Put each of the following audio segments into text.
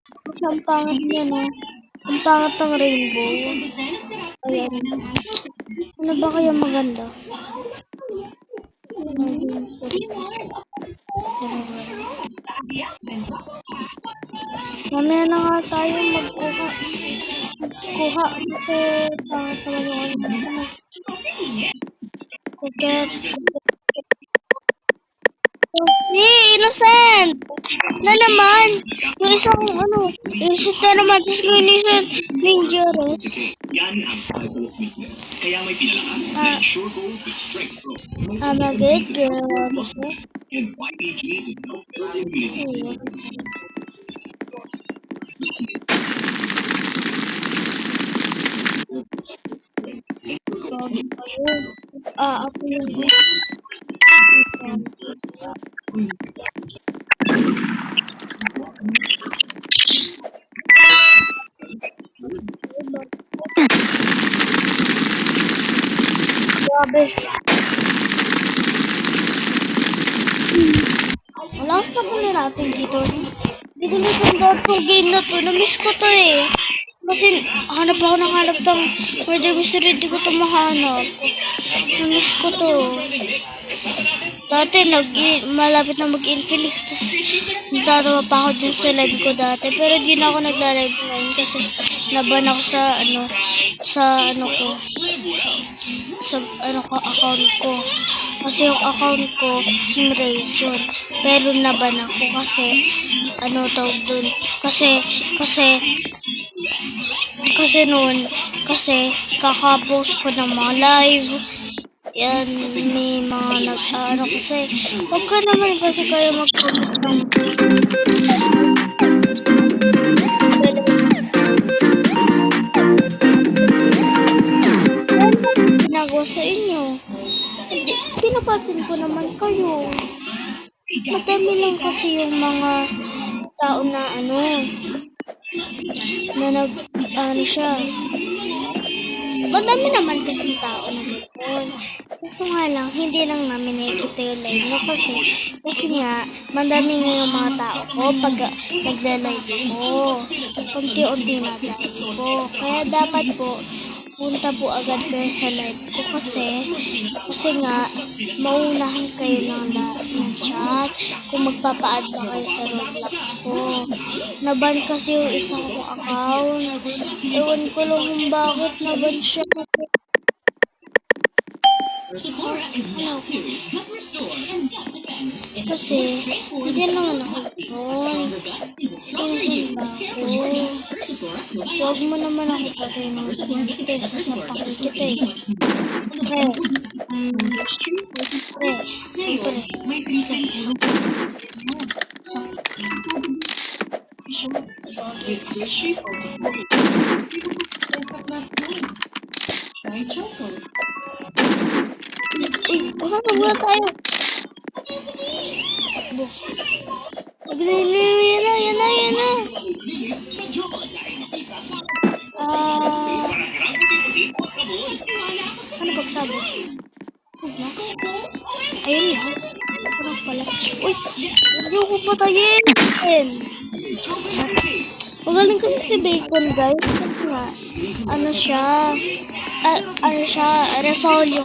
Kasi ang pangit niya, no? Ang pangit ng rainbow. Ayan. Ano ba kaya maganda? Mamaya na nga tayo magkuha. Kuha kasi pangit naman yung ano. Kuket. Hey, innocent! Na naman! Yung isang ano, innocent na naman. Tapos yung innocent, dangerous. Yan ang cycle of weakness. Kaya may pinalakas na Ensure Gold with Strength Pro. I'm a good girl. And YAG to help build immunity. Ako yung grabe. Last na pala natin dito. Hindi ko na tandaan itong game na to. Na-miss ko to eh. Kasi hanap ako ng hanap ng murder mystery. Hindi ko ito mahanap. Na-miss ko to. Dati malapit na mag-infinix. Tapos natatawa pa ako dun sa live ko dati. Pero di na ako nagla-live ngayon. Kasi naban ako sa account ko. Kasi yung account ko, Simrace yun. Pero naban ako kasi, tawag dun. Kasi kakapost ko ng mga live. Yan, may mga kasi, huwag ka naman kasi kayo mag-comment ng ginagawa sa inyo. Hindi, pinapansin ko naman kayo. Madami lang kasi yung mga tao na siya. Madami naman kasi tao na gano'n. Kaso nga lang, hindi lang namin nakikita yung live nyo kasi nga, madami nga yung mga tao ko pag nagla-live ko. Unti-unti na live ko. Kaya dapat po, punta po agad kayo sa live ko kasi nga maunahan kayo ng chat kung magpapa-add ba kayo sa Roblox ko. Naban kasi yung isang ko account. Ewan ko lang kung bakit naban siya. Kasi hindi naman ako doon. Pinsan ba ako? Huwag mo naman ako patay ng hindi. Sasapakin kita eh. Uy, usap na muna tayo. Yan na. Ano pagsabot? Ayun na. Ano pala? Uy, hindi ko patayin. Magaling kasi si Bacon, guys. Kasi nga, Refolio.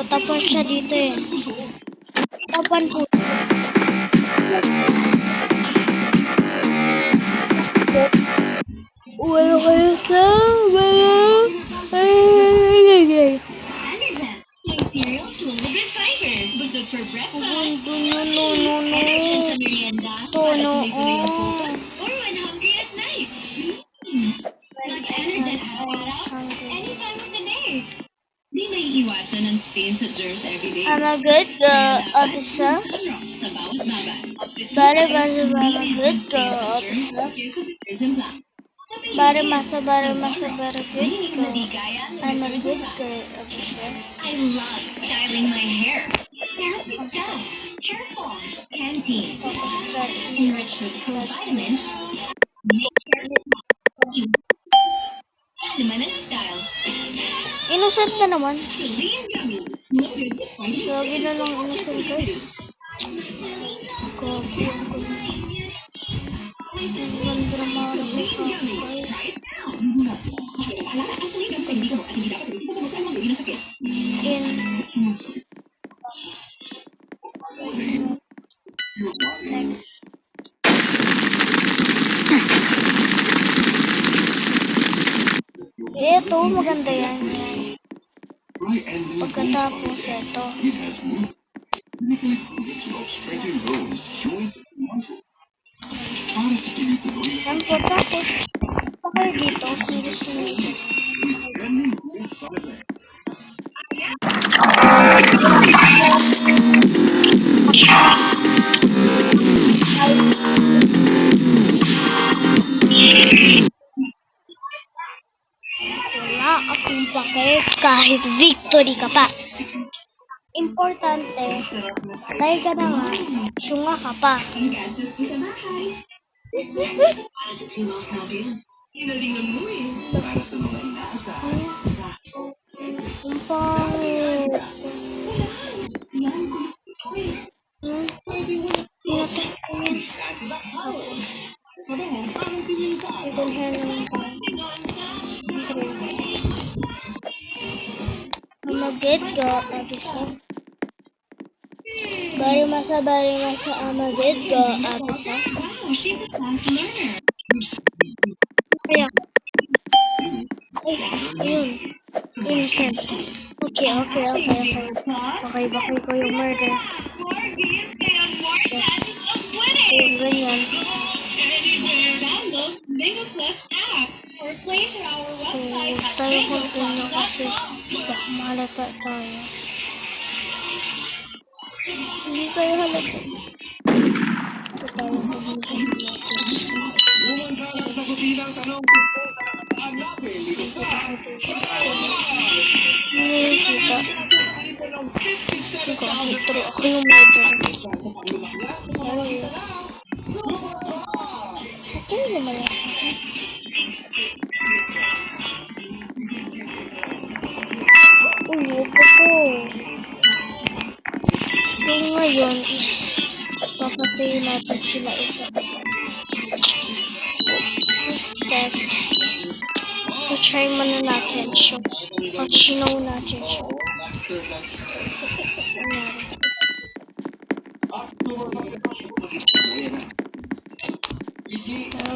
Tapos siya dito eh. Tapan po. Wala kayo sa Busog for breakfast. No. Tono. Or when hungry at night. Mag-energetic araw, any time of the day. Di may iwasan ang stains at germs everyday. I'm a good girl, officer. Sa bawat baban. Bara good girl, officer. Bara good girl. I'm a good girl, officer. I love styling my hair. Help with dust, hair fall, Pantene. Enriched with provitamins. Naman ang style. Innocent na naman. Korean gummies. Loaded with vitamins. Grabe na lang innocent guys. Grabe. Ang ganda ng mga replicate. In. Ito, maganda yan. Try and move Pagkatapos ito. it has moved. To help strengthen bones, joints, and muscles. Para sa tuloy-tuloy na Yan po, tapos, pakay dito, kung gusto nyo ito. Brandon with 5X. Wala akong pake kahit victory ka pa. Importante, patay ka na nga, syunga ka pa. Ang gastos ko sa bahay. Para sa Timos natin. Inalingan mo eh. Para sa mga inaasahan. Ang pangit. Tinatak ko yan. Ibalhan lang ka. Amagid ka, abisa. Bari masa, amagid ka, abisa. Wow, she's a fast learner. Kaya, ay, ayun. Yun, Ken. Okay. Okay, bakay ko yung murder. More games and more chances of winning. Ayun, ganyan. Download Mega Plus app or play through our So, website at tayo continue kasi megaplus.com. baka malata tayo. Hindi tayo halata. Ito tayo pag-isip natin. Umangka na sagutin ang tanong tungkol sa nakataan natin dito sa Hindi kita. ng Hindi ko 57,000 victory. Ako yung murder. sa paglumaklas ng mga makita na. Okay naman yan. Uy, wag ako. So, ngayon is papatayin natin sila isa-isa. Steps. So, try muna natin siya. Pag sinaw natin siya. Nangyari.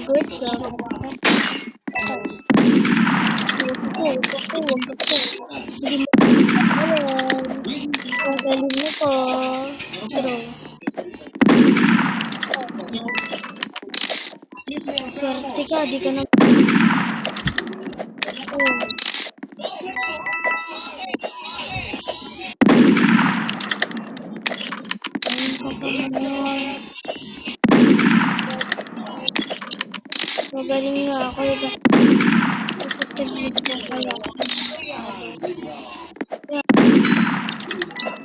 Good job. Wag ako. Hindi mo alam. Magaling mo ko. Bro. Swerte ka, di ka na... Oh. Ayun ka pa naman. Magaling nga ako. Effective ko kaya.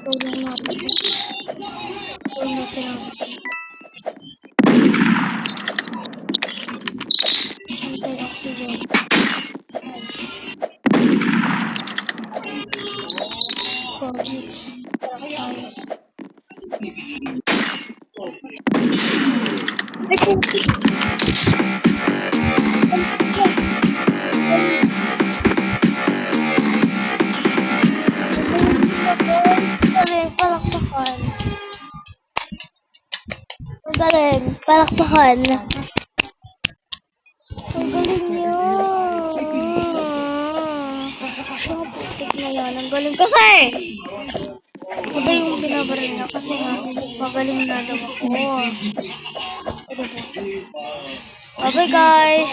Tulong natin. Tulong natin ang... Anti-oxygen. Pogi. Tayo. Ay, pogi. Palakpakan. Ang galing. Palakpakan. Ang galing niyo. Siya, putik na yan. Ang galing kasi. Iba yung binabaril niya kasi nga, magaling na daw ako. Bye-bye guys.